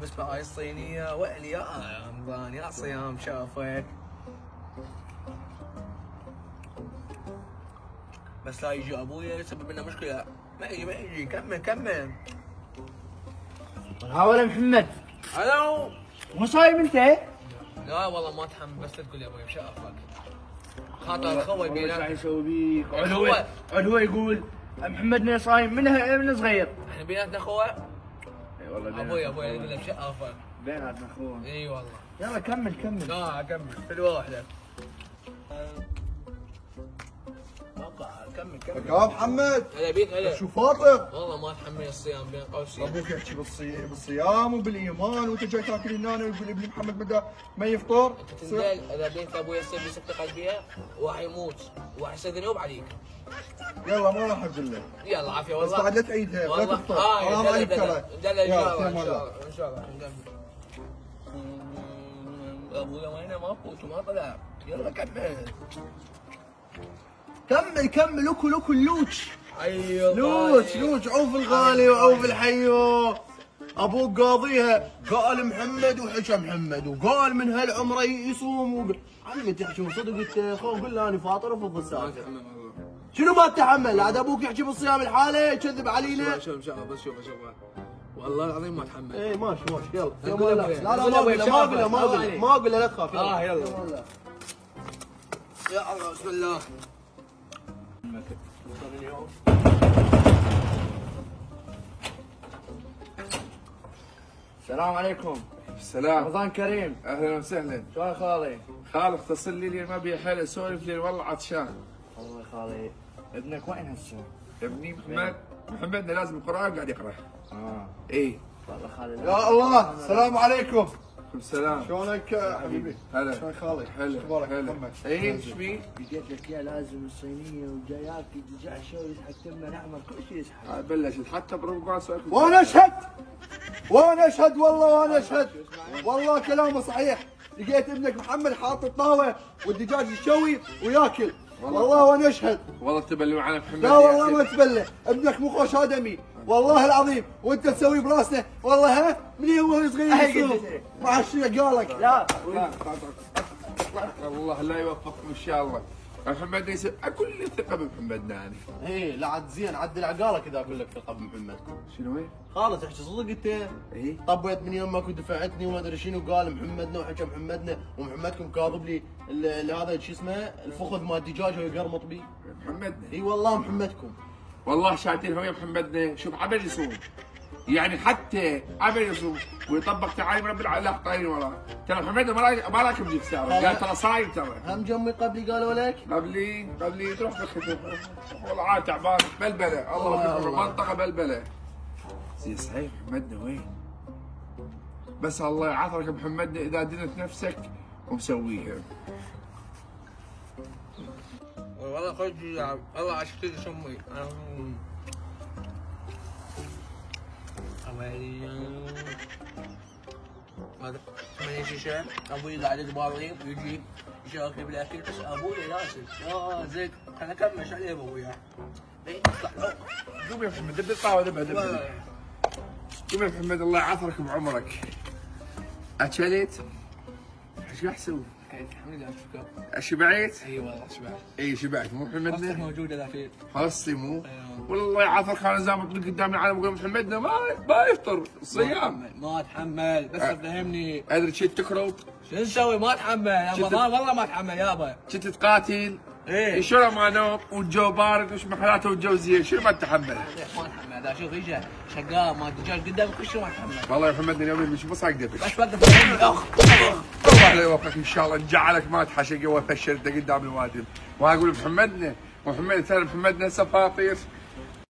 بس هاي الصينية ويلي يا رمضان يا صيام شافك. بس لا يجي ابويا يسبب لنا مشكلة. ما يجي كمل. ها ولا محمد؟ الو. مو صايم انت؟ لا والله ما تحمل بس لا تقول يا ابوي بشافك. خاطر الخوي بينا. شو يسوي بيك؟ عد هو يقول محمدنا صايم من صغير. احنا بيناتنا اخوه. اي والله ابوي يقول له بشافك. بيناتنا اخوه. اي والله. يلا كمل. لا كمل حلوة واحدة. كمل. يا محمد هلا بيك هلا. شو فاطر؟ والله ما تحمل الصيام بين قوسين. ابوك يحكي بالصيام وبالايمان وانت جاي تاكل هنا ويقول ابن محمد مدى ما يفطر. انت تندل اذا بنت ابوي يصير لي سكته قلبيه وراح يموت وراح يصير ذنوب عليك. يلا ما راح اقول لك. يلا عافيه بس والله. بعد لا تعيدها ولا تفطر. حرام عليك ترى. دل ان شاء الله ان شاء الله نكمل. ابويا وينه ما فوت وما طلع. يلا كمل اكل لوش. ايوه لوش عوف الغالي وعوف الحيو. ابوك قاضيها قال محمد وحكى محمد وقال من هالعمره يصوم علم تحكي صدق انت خو قول له انا فاطر وفض السالفه. شنو ما تتحمل؟ عاد ابوك يحكي بالصيام الحالة يكذب علينا. شوف بس شوف والله العظيم ما اتحمل. اي ماشي يلا. لا ما اقول له لا تخاف. يلا يا الله بسم الله. السلام عليكم. السلام. رمضان كريم. اهلا وسهلا. شلون خالي؟ خالك اتصل لي ما بي حيل اسولف لي والله عطشان. والله خالي ابنك وين هسه؟ ابني محمدنا لازم القران قاعد يقرا. اي والله خالي يا الله السلام عليكم. السلام. شلونك حبيبي؟ هلا. شلون خالي؟ هلا. اخبارك هلا. محمد؟ اي ايش بيك؟ جيت لك يا لازم الصينيه وجاياك دجاج شوي يسحق تمه نعمل كل شيء يسحق. بلشت حتى برمضان سولف. وانا اشهد والله كلامه صحيح. لقيت ابنك محمد حاط الطاوه والدجاج يشوي وياكل. والله وانا اشهد. والله تبلوا على محمد. لا والله ما تبلى. ابنك مو خوش ادمي والله العظيم وانت تسوي براسنا والله. ها من هو صغير يصوم ما عاد قالك. لا والله لا يوفقكم ان شاء الله. محمد يصير كل ثقه بمحمدنا انا. ايه لا عاد زين عدل عقالك اذا اقول لك ثقه بمحمد. شنو هي؟ خالص تحكي صدق انت. اي طبيت من يمك ودفعتني وما ادري شنو قال محمدنا وحكى محمدنا ومحمدكم كاظب لي هذا شو اسمه الفخذ مال الدجاج ويقرمط بي. محمدنا. اي والله محمدكم. والله شايفين هم محمدنا شوف عبد يصوم. يعني حتى عبد يصوم ويطبق تعاليم رب العالمين طايرين وراه. ترى محمدنا ما راكب جيب ساعه قال ترى صايم ترى. هم جمي قبلي قالوا لك؟ قبلي تروح بالختم. والله عاد تعبان بلبله الله في منطقه بلبله. زين صحيح محمدنا وين؟ بس الله يعافرك محمدنا اذا دنت نفسك ومسويها. والله خرج والله عشت شمي. هذا ثمانية شيشة. ابوي قاعد يتباري ويجي يشاركني بالاكل بس ابوي لازم زين خلنا نكمل عليه ابوي. قوم يا محمد دب الطاوه دبها. قوم يا محمد الله يعافرك بعمرك. اكلت؟ ايش قاعد تسوي؟ الحمد لله شكرا. شبعت؟ اي والله شبعت. اي شبعت مو محمدنا؟ موجودة ذا فيه. حصي مو؟ والله يعافرك انا زي ما طلق قدام العالم اقول محمدنا ما يفطر صيام. ما اتحمل بس فهمني. ادري شي تكرب؟ شو نسوي ما اتحمل يا والله ما اتحمل يابا. كنت تقاتل؟ ايه شنو ما نوم والجو بارد وش محلاته والجو زين شنو ما تتحمل؟ ما اتحمل ذا شوف اجى شقال ما دجاج قدامي كل شيء ما اتحمل. والله يا محمد اليوم مش بصعق دبك. بس وقف اخ الله لا يوفقك ان شاء الله نجعلك ما تحشق وفشلت قدام الوادم. واقول محمدنا ترى محمدنا هسه فاطر